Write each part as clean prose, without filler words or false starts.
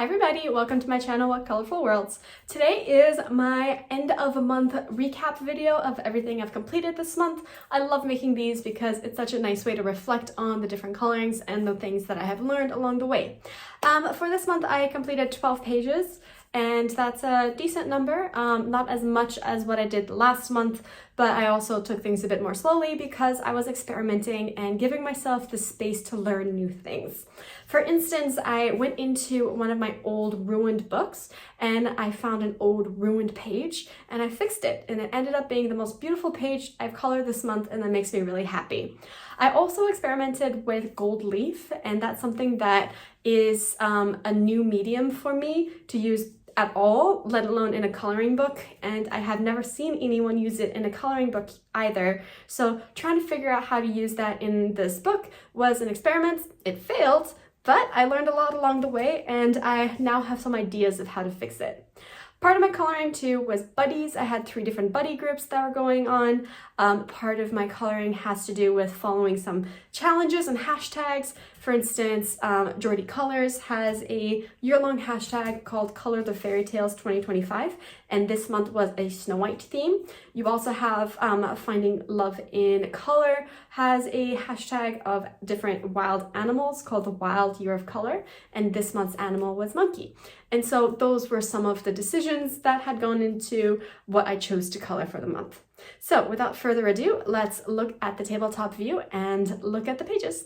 Hi everybody, welcome to my channel, What Colorful Worlds. Today is my end of a month recap video of everything I've completed this month. I love making these because it's such a nice way to reflect on the different colorings and the things that I have learned along the way. For this month I completed 12 pages and that's a decent number, not as much as what I did last month, but I also took things a bit more slowly because I was experimenting and giving myself the space to learn new things. For instance, I went into one of my old ruined books and I found an old ruined page and I fixed it, and it ended up being the most beautiful page I've colored this month, and that makes me really happy. I also experimented with gold leaf, and that's something that is a new medium for me to use at all, let alone in a coloring book, and I have never seen anyone use it in a coloring book either. So trying to figure out how to use that in this book was an experiment. It failed, but I learned a lot along the way, and I now have some ideas of how to fix it. Part of my coloring too was buddies. I had 3 different buddy groups that were going on. Part of my coloring has to do with following some challenges and hashtags. For instance, Jordy Colors has a year-long hashtag called Color the Fairy Tales 2025, and this month was a Snow White theme. You also have Finding Love in Color has a hashtag of different wild animals called the Wild Year of Color, and this month's animal was monkey. And so those were some of the decisions that had gone into what I chose to color for the month. So without further ado, let's look at the tabletop view and look at the pages.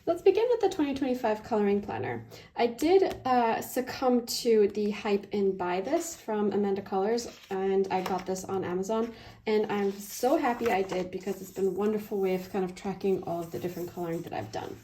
Let's begin with the 2025 coloring planner. I did succumb to the hype and buy this from Amanda Colors, and I got this on Amazon, and I'm so happy I did because it's been a wonderful way of kind of tracking all of the different coloring that I've done.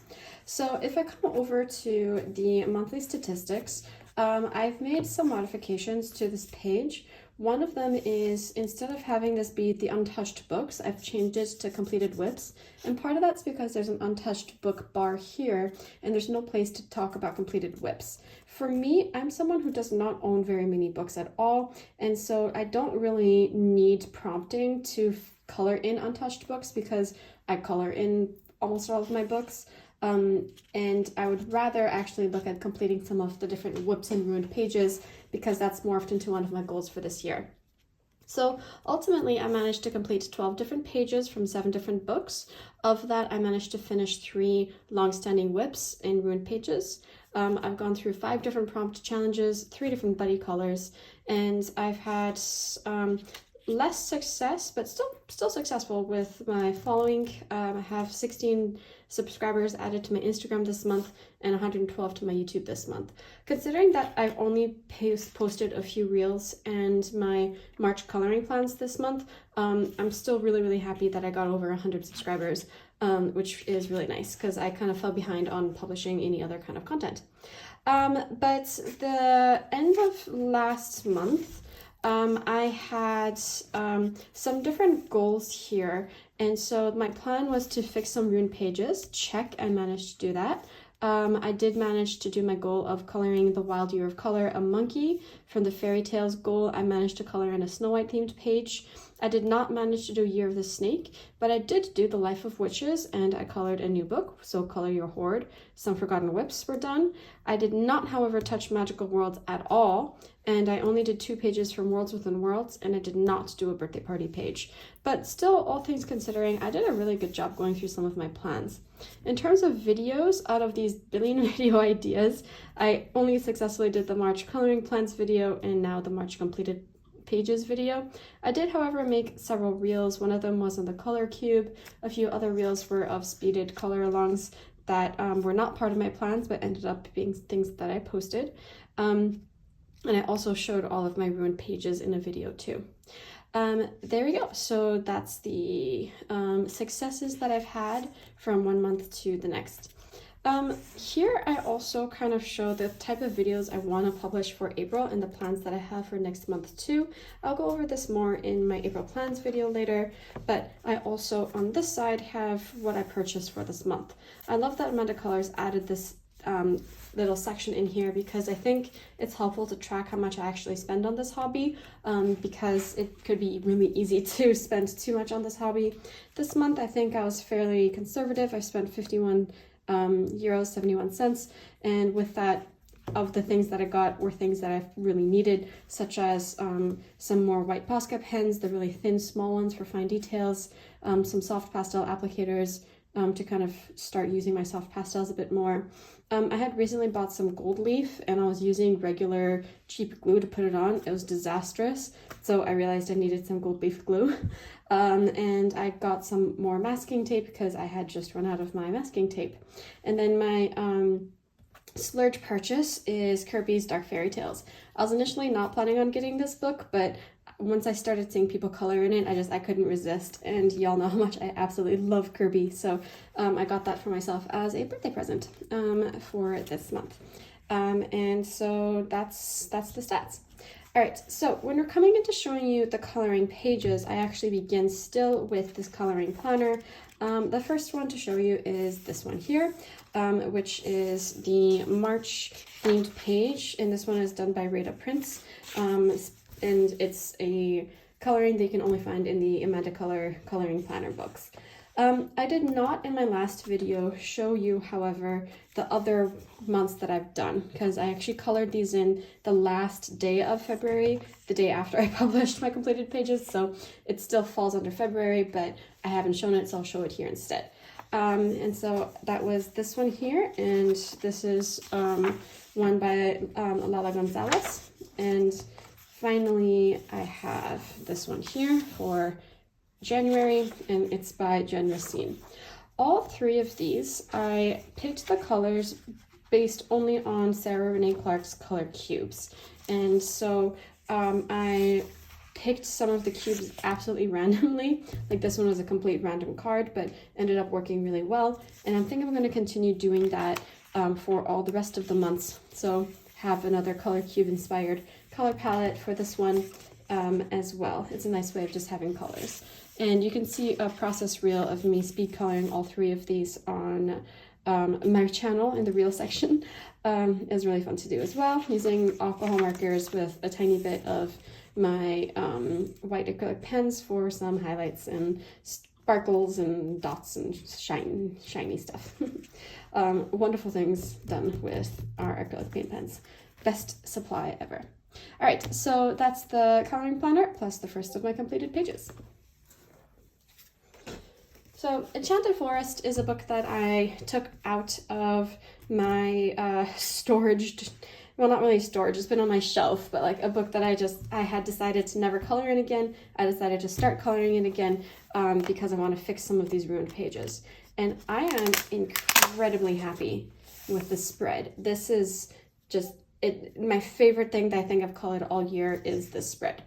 So if I come over to the monthly statistics, I've made some modifications to this page. One of them is, instead of having this be the untouched books, I've changed it to completed whips. And part of that's because there's an untouched book bar here, and there's no place to talk about completed whips. For me, I'm someone who does not own very many books at all, and so I don't really need prompting to color in untouched books because I color in almost all of my books. And I would rather actually look at completing some of the different whips and ruined pages because that's morphed into one of my goals for this year. So ultimately, I managed to complete 12 different pages from 7 different books. Of that, I managed to finish 3 long-standing whips and ruined pages. I've gone through 5 different prompt challenges, 3 different buddy colors, and I've had less success, but still successful with my following. I have 16 subscribers added to my Instagram this month and 112 to my YouTube this month. Considering that I've only posted a few reels and my March coloring plans this month, I'm still really happy that I got over 100 subscribers, which is really nice because I kind of fell behind on publishing any other kind of content. But the end of last month, I had some different goals here, and so my plan was to fix some ruined pages. Check, I managed to do that. I did manage to do my goal of coloring the Wild Year of Color, a monkey. From the Fairy Tales goal, I managed to color in a Snow White themed page. I did not manage to do Year of the Snake, but I did do the Life of Witches, and I colored a new book, so Color Your Horde. Some Forgotten Whips were done. I did not, however, touch Magical Worlds at all, and I only did 2 pages from Worlds Within Worlds, and I did not do a birthday party page. But still, all things considering, I did a really good job going through some of my plans. In terms of videos, out of these billion video ideas, I only successfully did the March coloring plans video and now the March completed pages video. I did, however, make several reels. One of them was on the color cube. A few other reels were of speeded color alongs that were not part of my plans but ended up being things that I posted. And I also showed all of my ruined pages in a video too. There we go. So that's the successes that I've had from one month to the next. Here I also kind of show the type of videos I want to publish for April and the plans that I have for next month too. I'll go over this more in my April plans video later, but I also on this side have what I purchased for this month. I love that Amanda Colors added this little section in here because I think it's helpful to track how much I actually spend on this hobby, because it could be really easy to spend too much on this hobby. This month I think I was fairly conservative. I spent 51 euros 71 cents, and with that of the things that I got were things that I really needed, such as some more white Posca pens, the really thin small ones for fine details, some soft pastel applicators to kind of start using my soft pastels a bit more. I had recently bought some gold leaf and I was using regular cheap glue to put it on. It was disastrous, so I realized I needed some gold leaf glue. And I got some more masking tape because I had just run out of my masking tape. And then my splurge purchase is Kirby's Dark Fairy Tales. I was initially not planning on getting this book, but once I started seeing people color in it, I couldn't resist, and y'all know how much I absolutely love Kirby, so I got that for myself as a birthday present for this month. And so that's the stats. All right, so when we're coming into showing you the coloring pages, I actually begin still with this coloring planner. The first one to show you is this one here, which is the March themed page, and this one is done by Rada Prince, and it's a coloring that you can only find in the Amanda Color coloring planner books. I did not in my last video show you, however, the other months that I've done, because I actually colored these in the last day of February, the day after I published my completed pages, so it still falls under February, but I haven't shown it, so I'll show it here instead. And so that was this one here, and this is one by Lala Gonzalez, and finally I have this one here for January, and it's by Jen Racine. All three of these, I picked the colors based only on Sarah Renee Clark's color cubes. And so I picked some of the cubes absolutely randomly. Like this one was a complete random card, but ended up working really well. And I'm thinking I'm going to continue doing that for all the rest of the months. So have another color cube inspired color palette for this one as well. It's a nice way of just having colors. And you can see a process reel of me speed coloring all three of these on my channel in the reel section. It's really fun to do as well, using alcohol markers with a tiny bit of my white acrylic pens for some highlights and sparkles and dots and shiny stuff. Wonderful things done with our acrylic paint pens. Best supply ever. All right, so that's the coloring planner plus the first of my completed pages. So Enchanted Forest is a book that I took out of my storage, well, not really storage, it's been on my shelf, but like a book that I had decided to never color in again. I decided to start coloring in again because I want to fix some of these ruined pages. And I am incredibly happy with the spread. This is just, my favorite thing that I think I've colored all year is this spread.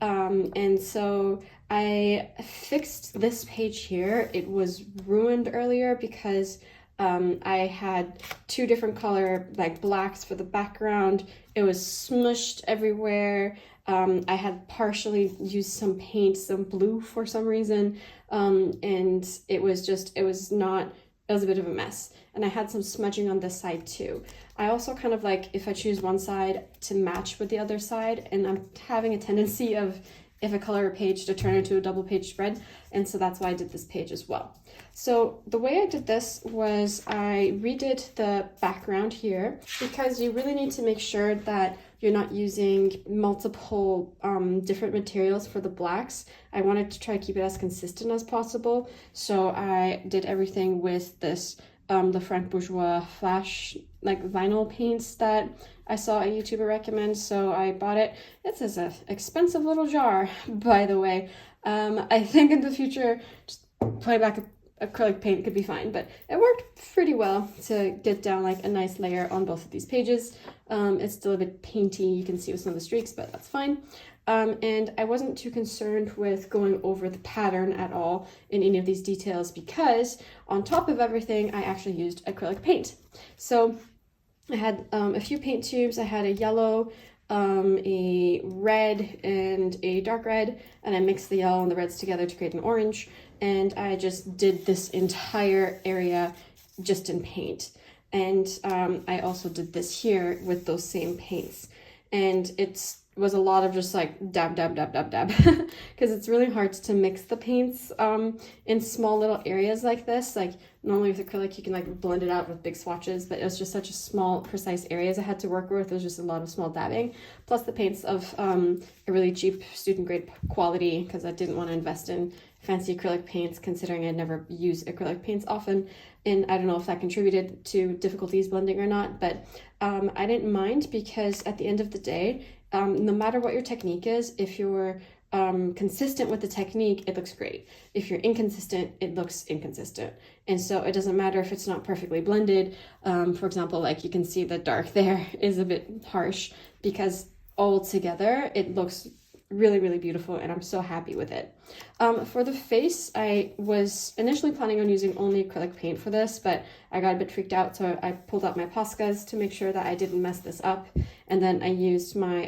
And so I fixed this page here. It was ruined earlier because I had two different color like blacks for the background. It was smushed everywhere. I had partially used some paint, some blue for some reason. And it was a bit of a mess. And I had some smudging on this side too. I also kind of like, if I choose one side to match with the other side, and I'm having a tendency of, if I color a page, to turn into a double page spread, and so that's why I did this page as well. So the way I did this was I redid the background here, because you really need to make sure that you're not using multiple different materials for the blacks. I wanted to try to keep it as consistent as possible, so I did everything with this the Frank Bourgeois Flash like vinyl paints that I saw a YouTuber recommend, so I bought it. It's an expensive little jar, by the way. I think in the future, just putting back acrylic paint could be fine, but it worked pretty well to get down like a nice layer on both of these pages. It's still a bit painty, you can see with some of the streaks, but that's fine. And I wasn't too concerned with going over the pattern at all in any of these details, because on top of everything, I actually used acrylic paint. So I had a few paint tubes. I had a yellow, a red, and a dark red, and I mixed the yellow and the reds together to create an orange. And I just did this entire area just in paint. And I also did this here with those same paints. And it's was a lot of just like dab, dab, dab, dab, dab, because it's really hard to mix the paints in small little areas like this. Like normally with acrylic, you can like blend it out with big swatches, but it was just such a small, precise areas I had to work with. It was just a lot of small dabbing. Plus the paints of a really cheap student grade quality, because I didn't want to invest in fancy acrylic paints, considering I never use acrylic paints often. And I don't know if that contributed to difficulties blending or not, but I didn't mind, because at the end of the day, no matter what your technique is, if you're consistent with the technique, it looks great. If you're inconsistent, it looks inconsistent. And so it doesn't matter if it's not perfectly blended. For example, like you can see the dark there is a bit harsh, because all together it looks really, really beautiful, and I'm so happy with it. For the face, I was initially planning on using only acrylic paint for this, but I got a bit freaked out, so I pulled out my Poscas to make sure that I didn't mess this up, and then I used my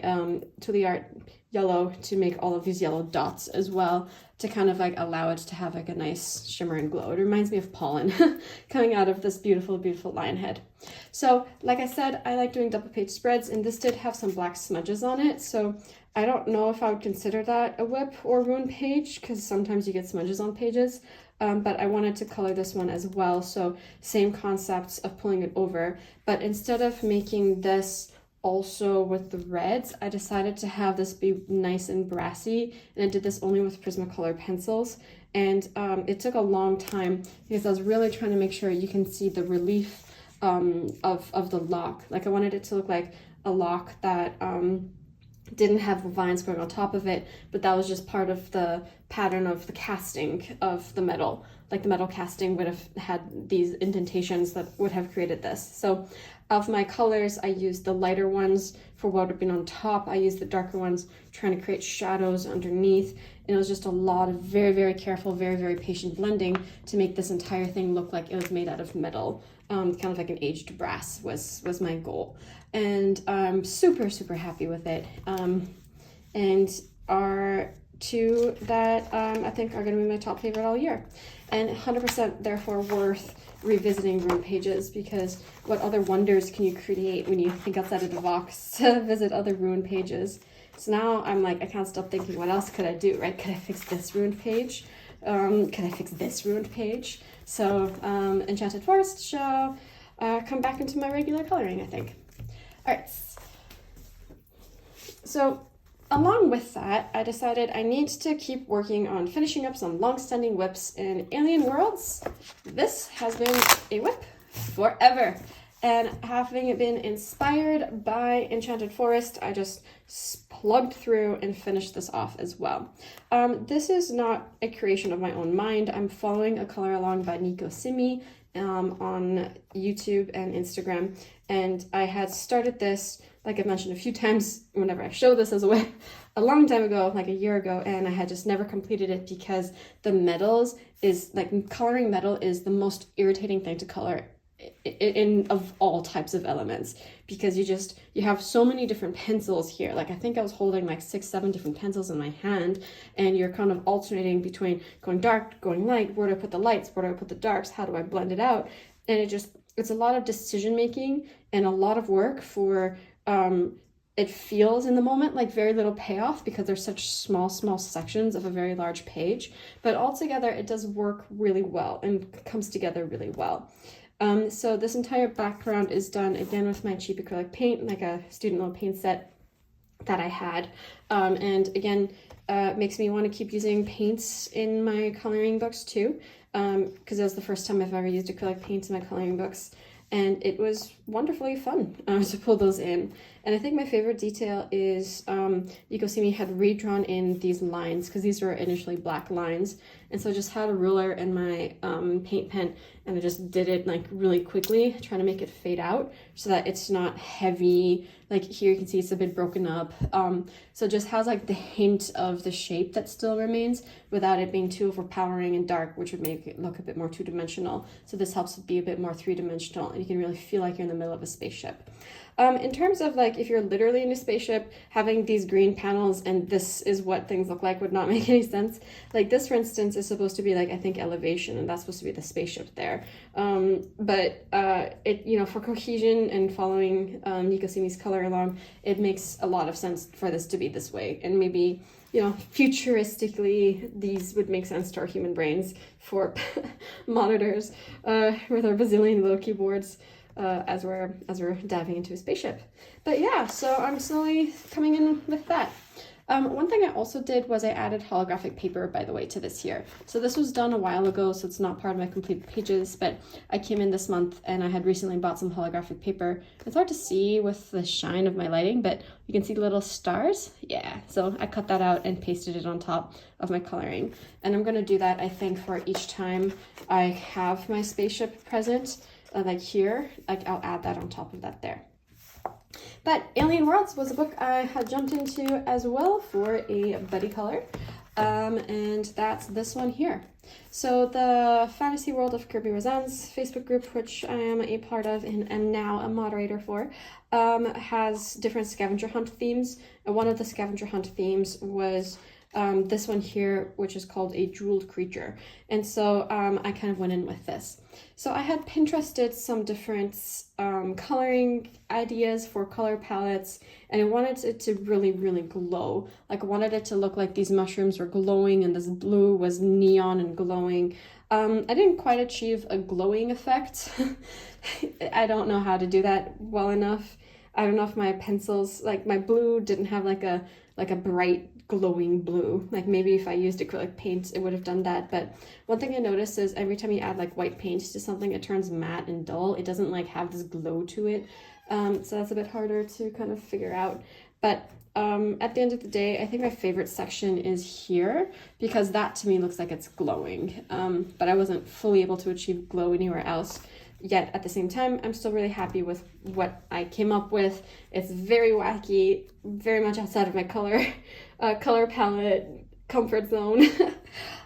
Tule Art yellow to make all of these yellow dots as well, to kind of like allow it to have like a nice shimmer and glow. It reminds me of pollen coming out of this beautiful, beautiful lion head. So like I said, I like doing double page spreads, and this did have some black smudges on it, so I don't know if I would consider that a whip or ruined page, because sometimes you get smudges on pages, but I wanted to color this one as well, so same concepts of pulling it over, but instead of making this also with the reds, I decided to have this be nice and brassy, and I did this only with Prismacolor pencils, and it took a long time, because I was really trying to make sure you can see the relief of the lock. Like I wanted it to look like a lock that didn't have the vines going on top of it, but that was just part of the pattern of the casting of the metal. Like the metal casting would have had these indentations that would have created this. So of my colors, I used the lighter ones for what would have been on top. I used the darker ones trying to create shadows underneath. And it was just a lot of very, very careful, very, very patient blending to make this entire thing look like it was made out of metal. Kind of like an aged brass was my goal. And I'm super, super happy with it. And are two that I think are going to be my top favorite all year. And 100% therefore worth revisiting ruined pages, because what other wonders can you create when you think outside of the box to visit other ruined pages? So now I'm like, I can't stop thinking, what else could I do, right? Could I fix this ruined page? Could I fix this ruined page? So Enchanted Forest shall come back into my regular coloring, I think. All right. So along with that, I decided I need to keep working on finishing up some long-standing whips in Alien Worlds. This has been a whip forever. And having been inspired by Enchanted Forest, I just plugged through and finished this off as well. This is not a creation of my own mind. I'm following a color along by Nico Simi on YouTube and Instagram. And I had started this, like I've mentioned a few times whenever I show this as a whip, a long time ago, like a year ago, and I had just never completed it because the metals is, like, coloring metal is the most irritating thing to color in of all types of elements, because you have so many different pencils here. Like I think I was holding like 6-7 different pencils in my hand, and you're kind of alternating between going dark, going light, where do I put the lights, where do I put the darks, how do I blend it out? And it's a lot of decision making and a lot of work for it feels in the moment like very little payoff, because there's such small sections of a very large page, but altogether it does work really well and comes together really well. So this entire background is done again with my cheap acrylic paint, like a student loan paint set that I had. And again, makes me want to keep using paints in my coloring books too, because it was the first time I've ever used acrylic paints in my coloring books. And it was wonderfully fun to pull those in. And I think my favorite detail is Nico Simi had redrawn in these lines, because these were initially black lines. And so I just had a ruler and my paint pen, and I just did it like really quickly, trying to make it fade out so that it's not heavy. Like here you can see it's a bit broken up. So it just has like the hint of the shape that still remains without it being too overpowering and dark, which would make it look a bit more two-dimensional. So this helps it be a bit more three-dimensional, and you can really feel like you're in the middle of a spaceship. In terms of like, if you're literally in a spaceship, having these green panels and this is what things look like would not make any sense. Like this, for instance, is supposed to be like, I think, elevation, and that's supposed to be the spaceship there. But it, you know, for cohesion and following Nikosimi's color along, it makes a lot of sense for this to be this way. And maybe, you know, futuristically, these would make sense to our human brains for monitors with our bazillion little keyboards. As we're diving into a spaceship. But yeah, so I'm slowly coming in with that. One thing I also did was I added holographic paper, by the way, to this here. So this was done a while ago, so it's not part of my completed pages, but I came in this month and I had recently bought some holographic paper. It's hard to see with the shine of my lighting, but you can see the little stars. Yeah, so I cut that out and pasted it on top of my coloring. And I'm gonna do that, I think, for each time I have my spaceship present. Like here, like I'll add that on top of that there. But Alien Worlds was a book I had jumped into as well for a buddy color, and that's this one here. So the Fantasy World of Kirby Razan's Facebook group, which I am a part of and am now a moderator for, has different scavenger hunt themes, and one of the scavenger hunt themes was this one here, which is called a jeweled creature. And so I kind of went in with this. So I had Pinterested some different coloring ideas for color palettes, and I wanted it to really, really glow. Like I wanted it to look like these mushrooms were glowing and this blue was neon and glowing. I didn't quite achieve a glowing effect. I don't know how to do that well enough. I don't know if my pencils, like my blue didn't have like a bright glowing blue. Like maybe if I used acrylic paint, it would have done that. But one thing I noticed is every time you add like white paint to something, it turns matte and dull. It doesn't like have this glow to it. So that's a bit harder to kind of figure out. But at the end of the day, I think my favorite section is here because that to me looks like it's glowing. But I wasn't fully able to achieve glow anywhere else. Yet at the same time, I'm still really happy with what I came up with. It's very wacky, very much outside of my color palette comfort zone.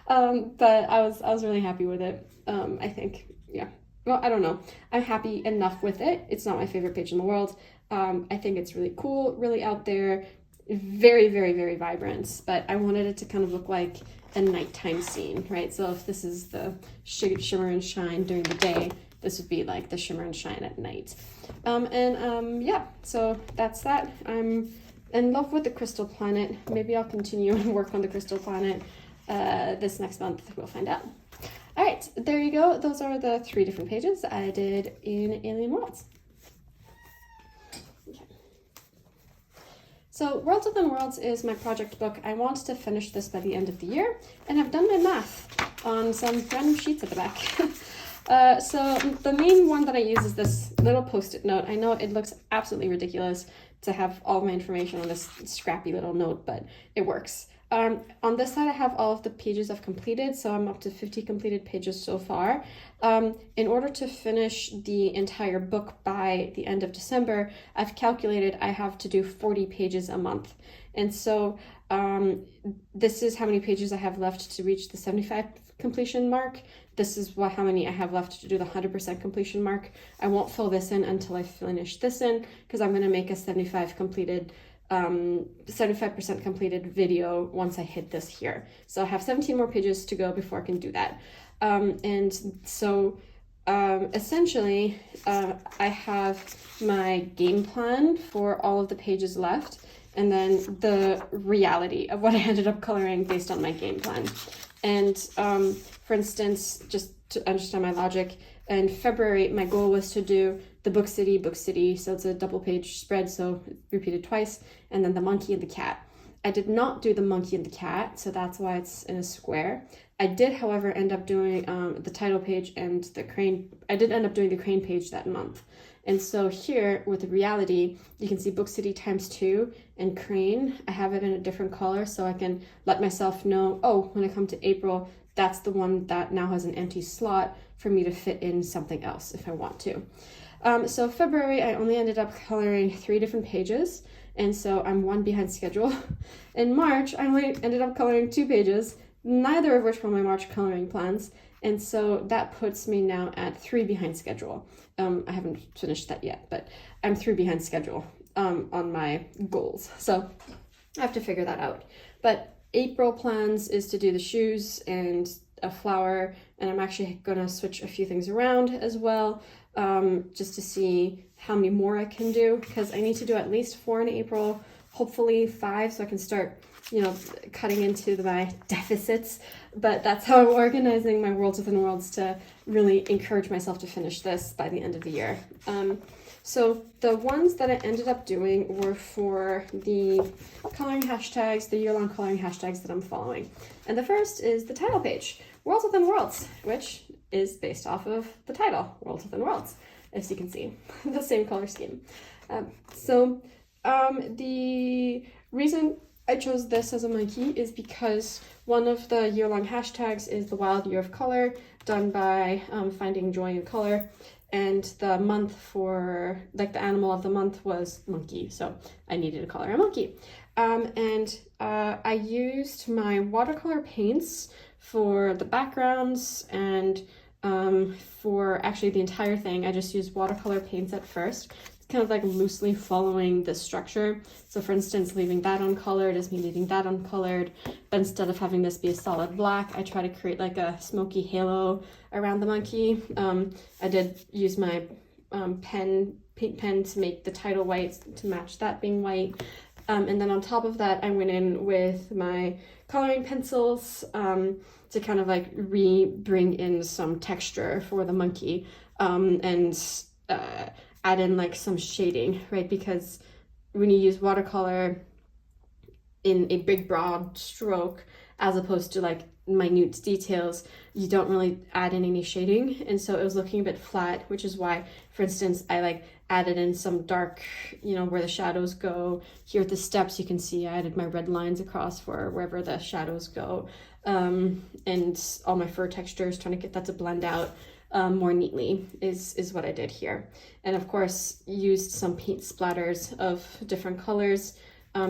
But I was really happy with it. I think, yeah. Well, I don't know. I'm happy enough with it. It's not my favorite page in the world. I think it's really cool, really out there, very, very, very vibrant. But I wanted it to kind of look like a nighttime scene, right? So if this is the shimmer and shine during the day, this would be like the shimmer and shine at night. Yeah, so that's that. I'm in love with the Crystal Planet. Maybe I'll continue and work on the Crystal Planet this next month. We'll find out. All right, there you go. Those are the 3 different pages I did in Alien Worlds. Okay. So Worlds Within Worlds is my project book. I want to finish this by the end of the year, and I've done my math on some random sheets at the back. So the main one that I use is this little post-it note. I know it looks absolutely ridiculous to have all my information on this scrappy little note, but it works. On this side, I have all of the pages I've completed, so I'm up to 50 completed pages so far. In order to finish the entire book by the end of December, I've calculated I have to do 40 pages a month. And so this is how many pages I have left to reach the 75 completion mark. This is how many I have left to do the 100% completion mark. I won't fill this in until I finish this in, because I'm going to make a 75% completed video once I hit this here. So I have 17 more pages to go before I can do that. And so essentially, I have my game plan for all of the pages left, and then the reality of what I ended up coloring based on my game plan. And for instance, just to understand my logic, in February, my goal was to do the Book City, so it's a double page spread, so repeated twice, and then the monkey and the cat. I did not do the monkey and the cat, so that's why it's in a square. I did, however, end up doing the title page and the crane. I did end up doing the crane page that month. And so here with the reality, you can see Book City ×2 and crane. I have it in a different color so I can let myself know, oh, when I come to April, that's the one that now has an empty slot for me to fit in something else if I want to. So February, I only ended up coloring 3 different pages, and so I'm 1 behind schedule. In March, I only ended up coloring 2 pages, neither of which were my March coloring plans. And so that puts me now at 3 behind schedule. I haven't finished that yet, but I'm 3 behind schedule on my goals. So I have to figure that out. But April plans is to do the shoes and a flower, and I'm actually gonna switch a few things around as well, just to see how many more I can do, because I need to do at least 4 in April, hopefully 5, so I can start, you know, cutting into my deficits. But that's how I'm organizing my Worlds Within Worlds to really encourage myself to finish this by the end of the year. So the ones that I ended up doing were for the coloring hashtags, the year-long coloring hashtags that I'm following. And the first is the title page, Worlds Within Worlds, which is based off of the title, Worlds Within Worlds, as you can see, the same color scheme. The reason I chose this as a monkey is because one of the year-long hashtags is the Wild Year of Color, done by Finding Joy in Color. And the month for, like, the animal of the month was monkey, so I needed to color a monkey. I used my watercolor paints for the backgrounds, and for actually the entire thing, I just used watercolor paints at first. It's kind of like loosely following the structure. So for instance, leaving that uncolored is me leaving that uncolored, but instead of having this be a solid black, I try to create like a smoky halo around the monkey. I did use my paint pen to make the title white to match that being white. And then on top of that, I went in with my coloring pencils to kind of like bring in some texture for the monkey, and add in like some shading, right? Because when you use watercolor in a big broad stroke, as opposed to like minute details, you don't really add in any shading, and so it was looking a bit flat, which is why, for instance, I like added in some dark, you know, where the shadows go. Here at the steps, you can see I added my red lines across for wherever the shadows go, and all my fur textures, trying to get that to blend out more neatly is what I did here. And of course used some paint splatters of different colors,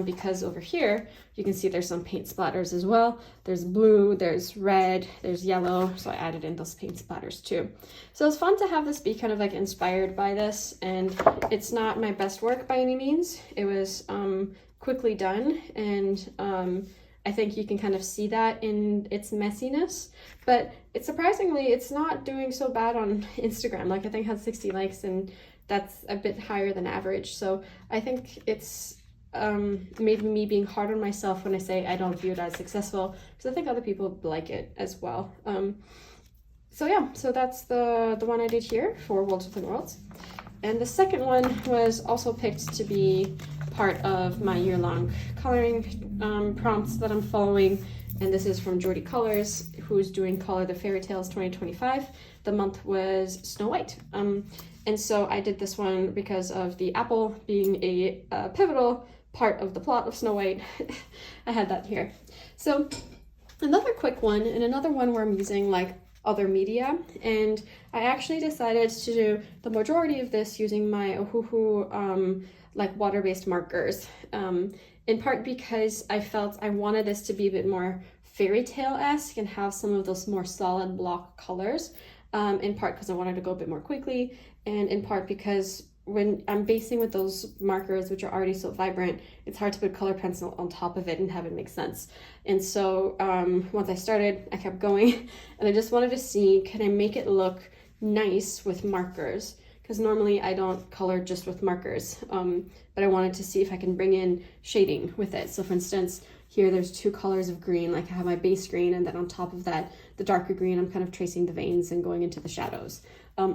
because over here you can see there's some paint splatters as well. There's blue, there's red, there's yellow, so I added in those paint splatters too. So it's fun to have this be kind of like inspired by this, and it's not my best work by any means. It was quickly done, and I think you can kind of see that in its messiness, but it's not doing so bad on Instagram. Like, I think it had 60 likes, and that's a bit higher than average. So I think it's maybe me being hard on myself when I say I don't view it as successful, because I think other people like it as well. So that's the one I did here for Worlds Within Worlds. And the second one was also picked to be part of my year-long coloring prompts that I'm following, and this is from Jordy Colors, who's doing Color the Fairy Tales 2025. The month was Snow White, and so I did this one because of the apple being a pivotal part of the plot of Snow White. I had that here. So another quick one, and another one where I'm using like other media, and I actually decided to do the majority of this using my Ohuhu like water-based markers, in part because I felt I wanted this to be a bit more fairy tale-esque and have some of those more solid block colors, in part because I wanted to go a bit more quickly, and in part because when I'm basing with those markers, which are already so vibrant, it's hard to put color pencil on top of it and have it make sense. And so once I started, I kept going, and I just wanted to see, can I make it look nice with markers? Because normally I don't color just with markers, but I wanted to see if I can bring in shading with it. So for instance, here there's 2 colors of green, like I have my base green, and then on top of that, the darker green, I'm kind of tracing the veins and going into the shadows.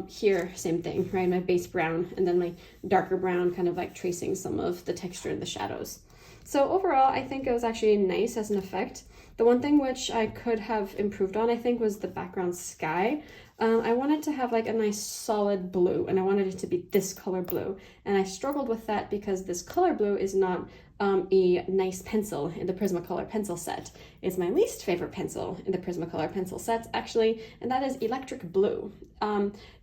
Here, same thing, right? My base brown, and then my darker brown, kind of like tracing some of the texture in the shadows. So overall, I think it was actually nice as an effect. The one thing which I could have improved on, I think, was the background sky. I wanted to have like a nice solid blue, and I wanted it to be this color blue. And I struggled with that because this color blue is not a nice pencil in the Prismacolor pencil set. It's my least favorite pencil in the Prismacolor pencil set, actually, and that is electric blue.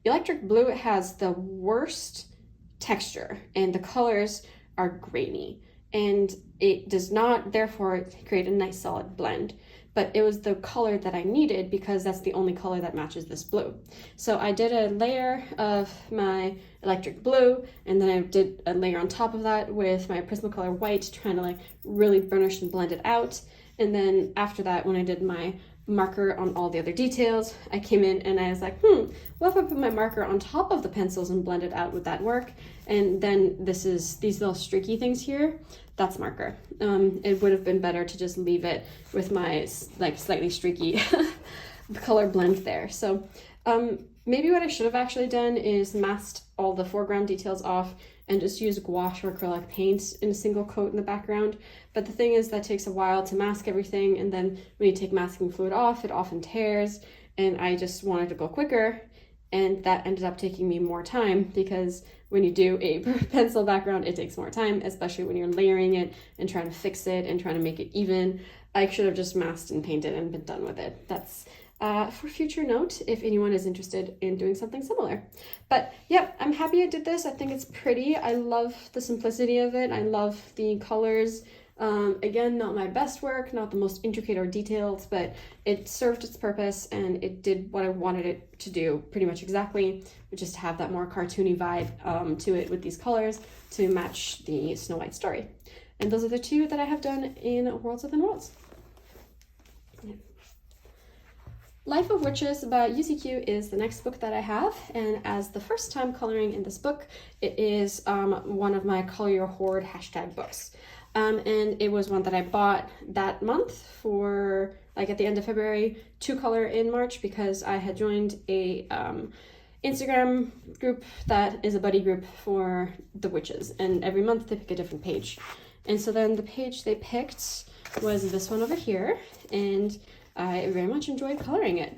Electric blue has the worst texture, and the colors are grainy, and it does not therefore create a nice solid blend. but it was the color that I needed because that's the only color that matches this blue. So I did a layer of my electric blue, and then I did a layer on top of that with my Prismacolor white, trying to like really burnish and blend it out. And then after that, when I did my marker on all the other details, I came in and I was like, what if I put my marker on top of the pencils and blend it out? Would that work? And then these little streaky things here, that's marker. It would have been better to just leave it with my like slightly streaky color blend there. So maybe what I should have actually done is masked all the foreground details off and just use gouache or acrylic paint in a single coat in the background. But the thing is that takes a while to mask everything, and then when you take masking fluid off, it often tears, and I just wanted to go quicker, and that ended up taking me more time, because when you do a pencil background, it takes more time, especially when you're layering it and trying to fix it and trying to make it even. I should have just masked and painted and been done with it. That's for future note if anyone is interested in doing something similar. But yeah, I'm happy I did this. I think it's pretty. I love the simplicity of it. I love the colors. Again, not my best work, not the most intricate or detailed, but it served its purpose and it did what I wanted it to do pretty much exactly, which is to have that more cartoony vibe to it with these colors to match the Snow White story. And those are the two that I have done in Worlds Within Worlds. Yeah. Life of Witches by UCQ is the next book that I have, and as the first time coloring in this book, it is one of my Color Your Horde hashtag books. And it was one that I bought that month for like at the end of February to color in March, because I had joined a Instagram group that is a buddy group for the witches, and every month they pick a different page. And so then the page they picked was this one over here, and I very much enjoyed coloring it.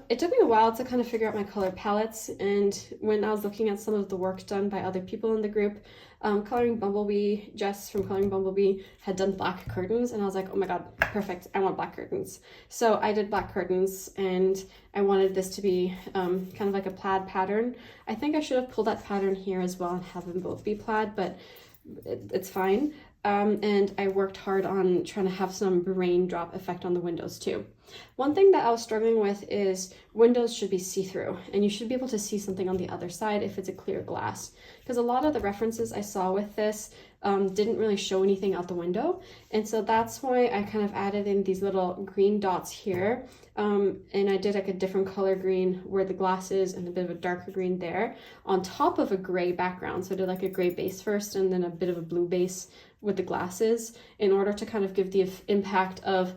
It took me a while to kind of figure out my color palettes, and when I was looking at some of the work done by other people in the group, Coloring Bumblebee, Jess from Coloring Bumblebee had done black curtains, and I was like, oh my god, perfect, I want black curtains. So I did black curtains, and I wanted this to be kind of like a plaid pattern. I think I should have pulled that pattern here as well and have them both be plaid, but it's fine. And I worked hard on trying to have some raindrop effect on the windows too. One thing that I was struggling with is windows should be see-through, and you should be able to see something on the other side if it's a clear glass, because a lot of the references I saw with this didn't really show anything out the window, and so that's why I kind of added in these little green dots here, and I did like a different color green where the glass is and a bit of a darker green there on top of a gray background. So I did like a gray base first and then a bit of a blue base with the glasses, in order to kind of give the impact of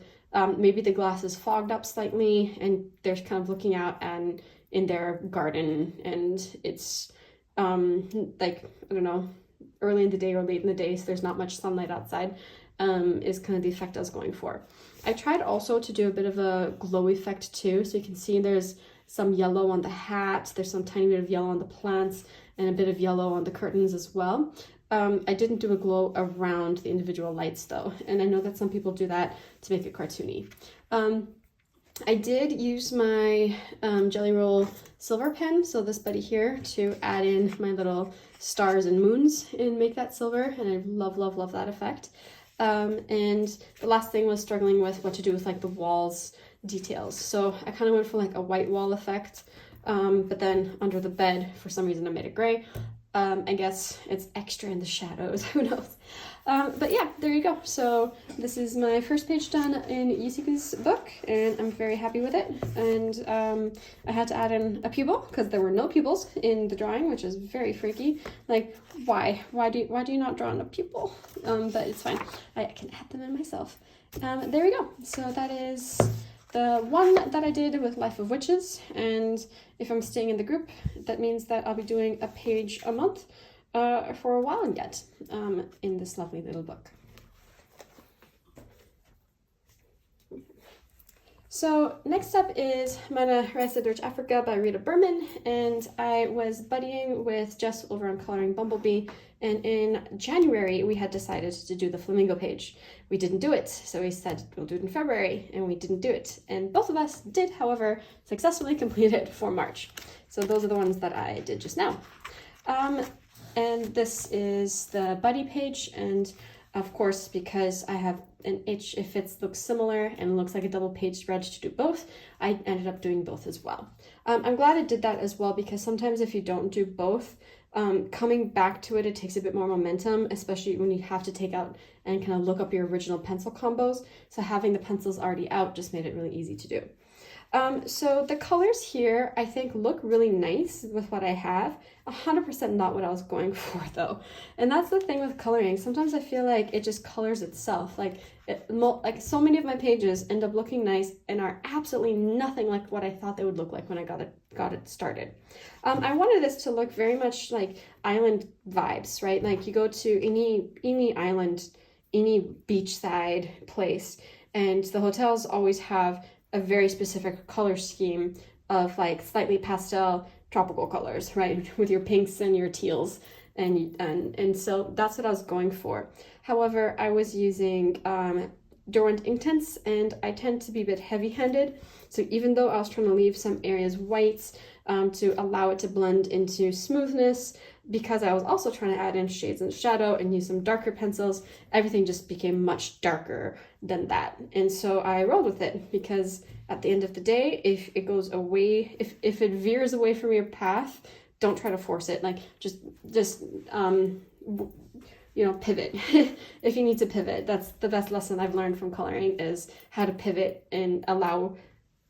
maybe the glass is fogged up slightly and they're kind of looking out and in their garden, and it's like, I don't know, early in the day or late in the day, so there's not much sunlight outside, is kind of the effect I was going for. I tried also to do a bit of a glow effect too, so you can see there's some yellow on the hat, there's some tiny bit of yellow on the plants, and a bit of yellow on the curtains as well. I didn't do a glow around the individual lights though, and I know that some people do that to make it cartoony. I did use my Jelly Roll silver pen, so this buddy here, to add in my little stars and moons and make that silver, and I love, love, love that effect. And the last thing was struggling with what to do with like the walls details. So I kind of went for like a white wall effect, but then under the bed, for some reason I made it gray. I guess it's extra in the shadows, who knows. But yeah, there you go. So this is my first page done in Yusiku's book, and I'm very happy with it. And I had to add in a pupil because there were no pupils in the drawing, which is very freaky. Like, why? Why do you not draw in a pupil? But it's fine. I can add them in myself. There we go. So that is the one that I did with Life of Witches, and if I'm staying in the group, that means that I'll be doing a page a month for a while yet in this lovely little book. So next up is Meine Reise durch Afrika by Rita Berman, and I was buddying with Jess over on Coloring Bumblebee, and in January we had decided to do the Flamingo page. We didn't do it, so we said we'll do it in February, and we didn't do it. And both of us did, however, successfully complete it for March. So those are the ones that I did just now. And this is the buddy page, and of course, because I have and if it looks similar and looks like a double page spread to do both, I ended up doing both as well. I'm glad I did that as well, because sometimes if you don't do both, coming back to it takes a bit more momentum, especially when you have to take out and kind of look up your original pencil combos. So having the pencils already out just made it really easy to do. So the colors here, I think, look really nice with what I have. 100% not what I was going for though. And that's the thing with coloring. Sometimes I feel like it just colors itself. Like so many of my pages end up looking nice and are absolutely nothing like what I thought they would look like when I got it started. I wanted this to look very much like island vibes, right? Like you go to any island, any beachside place, and the hotels always have a very specific color scheme of like slightly pastel tropical colors, right? With your pinks and your teals. And so that's what I was going for. However, I was using Derwent Inktense, and I tend to be a bit heavy-handed. So even though I was trying to leave some areas white to allow it to blend into smoothness, because I was also trying to add in shades and shadow and use some darker pencils, everything just became much darker than that. And so I rolled with it, because at the end of the day, if it goes away, if it veers away from your path, don't try to force it. Like just you know, pivot. If you need to pivot, that's the best lesson I've learned from coloring, is how to pivot and allow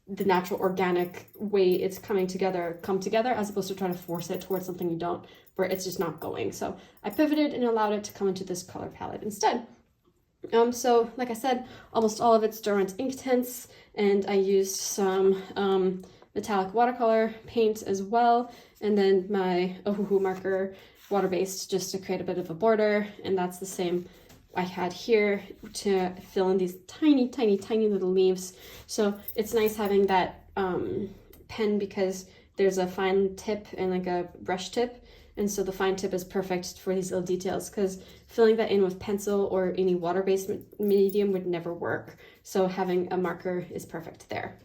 the natural organic way it's come together, as opposed to trying to force it towards something you don't, where it's just not going. So I pivoted and allowed it to come into this color palette instead. So like I said, almost all of it's Derwent Inktense, and I used some metallic watercolor paint as well, and then my Ohuhu marker, water-based, just to create a bit of a border. And that's the same I had here to fill in these tiny, tiny, tiny little leaves. So it's nice having that pen, because there's a fine tip and like a brush tip. And so the fine tip is perfect for these little details, because filling that in with pencil or any water-based medium would never work. So having a marker is perfect there.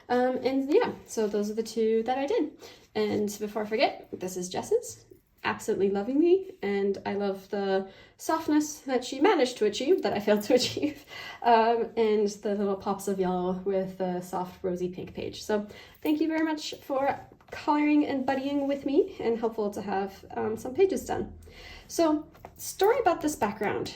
And yeah, so those are the two that I did. And before I forget, this is Jess's. Absolutely loving me, and I love the softness that she managed to achieve that I failed to achieve, and the little pops of yellow with the soft rosy pink page. So thank you very much for coloring and buddying with me, and helpful to have some pages done. So story about this background,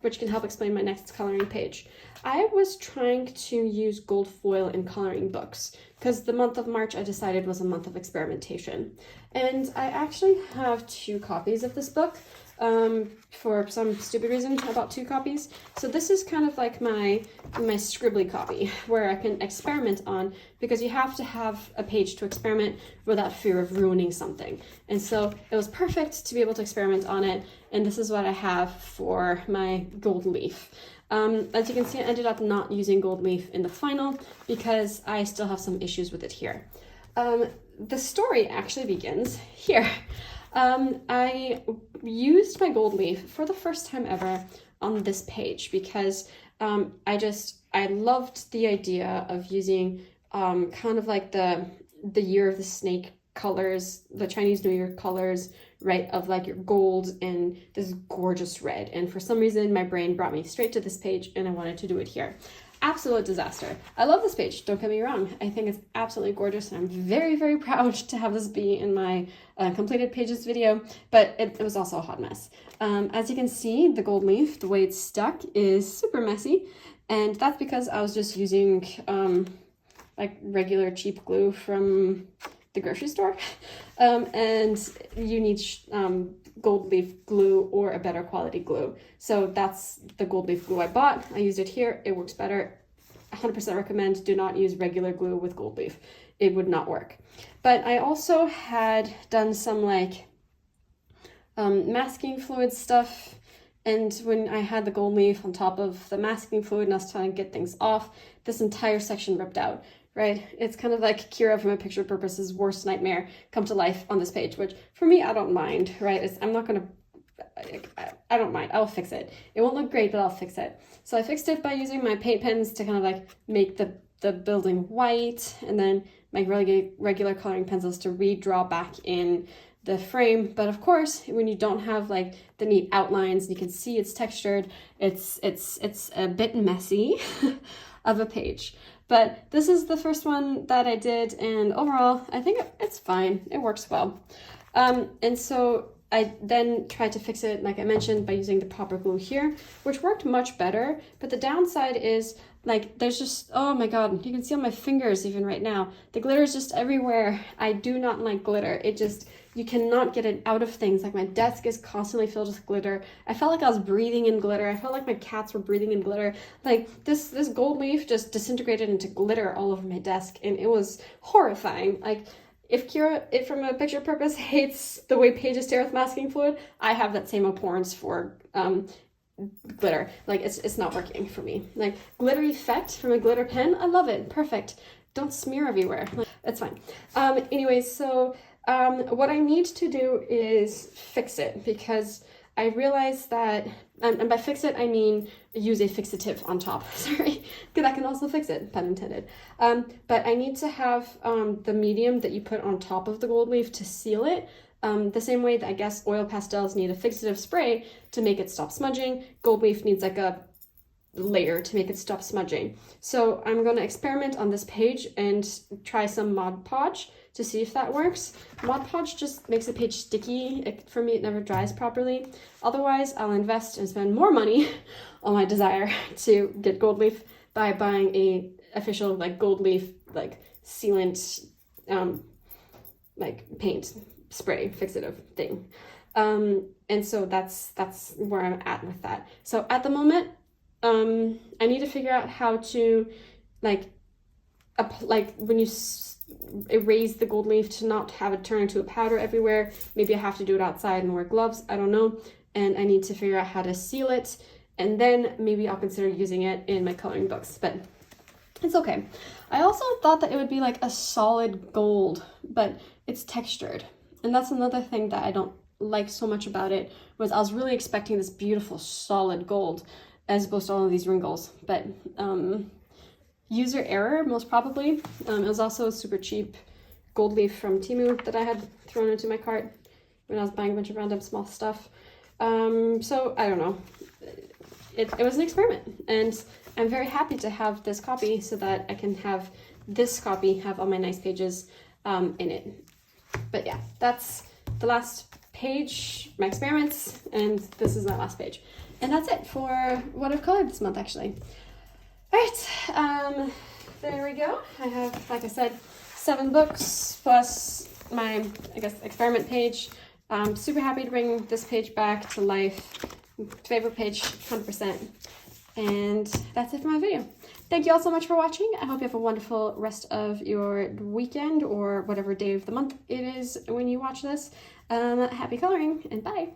which can help explain my next coloring page. I was trying to use gold foil in coloring books, because the month of March I decided was a month of experimentation. And I actually have 2 copies of this book. For some stupid reason, I bought 2 copies. So this is kind of like my scribbly copy, where I can experiment on, because you have to have a page to experiment without fear of ruining something. And so it was perfect to be able to experiment on it. And this is what I have for my gold leaf. As you can see, I ended up not using gold leaf in the final, because I still have some issues with it here. The story actually begins here. I used my gold leaf for the first time ever on this page, because I loved the idea of using kind of like the year of the snake colors, the Chinese New Year colors, right, of like your gold and this gorgeous red. And for some reason, my brain brought me straight to this page, and I wanted to do it here. Absolute disaster. I love this page, don't get me wrong. I think it's absolutely gorgeous, and I'm very, very proud to have this be in my completed pages video, but it was also a hot mess. As you can see, the gold leaf, the way it's stuck, is super messy, and that's because I was just using like regular cheap glue from the grocery store, and you need gold leaf glue or a better quality glue. So that's the gold leaf glue I bought. I used it here. It works better. 100% recommend. Do not use regular glue with gold leaf. It would not work. But I also had done some like masking fluid stuff, and when I had the gold leaf on top of the masking fluid and I was trying to get things off, this entire section ripped out. Right? It's kind of like Kira from A Picture Purpose's worst nightmare come to life on this page, which for me, I don't mind, right? I'm not going to, I don't mind. I'll fix it. It won't look great, but I'll fix it. So I fixed it by using my paint pens to kind of like make the building white, and then my regular coloring pencils to redraw back in the frame. But of course, when you don't have like the neat outlines, you can see it's textured, it's a bit messy of a page. But this is the first one that I did, and overall, I think it's fine. It works well. And so I then tried to fix it, like I mentioned, by using the popper glue here, which worked much better. But the downside is, like, there's just, oh my god, you can see on my fingers even right now, the glitter is just everywhere. I do not like glitter. It just, you cannot get it out of things. Like, my desk is constantly filled with glitter. I felt like I was breathing in glitter. I felt like my cats were breathing in glitter. Like, this gold leaf just disintegrated into glitter all over my desk, and it was horrifying. Like, if Kira, from a picture purpose, hates the way pages stare with masking fluid, I have that same abhorrence for glitter. Like, it's not working for me. Like, glitter effect from a glitter pen, I love it. Perfect. Don't smear everywhere. Like, it's fine. Anyways, so what I need to do is fix it, because I realized that, and by fix it, I mean use a fixative on top. Sorry, because that can also fix it, pun intended. But I need to have the medium that you put on top of the gold leaf to seal it. The same way that I guess oil pastels need a fixative spray to make it stop smudging, gold leaf needs like a layer to make it stop smudging. So I'm going to experiment on this page and try some Mod Podge to see if that works. Mod Podge just makes the page sticky. For me, it never dries properly. Otherwise, I'll invest and spend more money on my desire to get gold leaf by buying a official like gold leaf like sealant like paint spray fixative thing. And so that's where I'm at with that. So at the moment, I need to figure out how to like when you erase the gold leaf to not have it turn into a powder everywhere. Maybe I have to do it outside and wear gloves, I don't know. And I need to figure out how to seal it, and then maybe I'll consider using it in my coloring books, but it's okay. I also thought that it would be like a solid gold, but it's textured. And that's another thing that I don't like so much about it, was I was really expecting this beautiful solid gold as opposed to all of these wrinkles, but user error, most probably. It was also a super cheap gold leaf from Temu that I had thrown into my cart when I was buying a bunch of random small stuff. So I don't know. It was an experiment, and I'm very happy to have this copy so that I can have this copy have all my nice pages in it. But yeah, that's the last page, my experiments, and this is my last page. And that's it for what I've colored this month, actually. All right, there we go. I have, like I said, 7 books plus my, I guess, experiment page. I'm super happy to bring this page back to life. Favorite page, 100%. And that's it for my video. Thank you all so much for watching. I hope you have a wonderful rest of your weekend or whatever day of the month it is when you watch this. Happy coloring, and bye.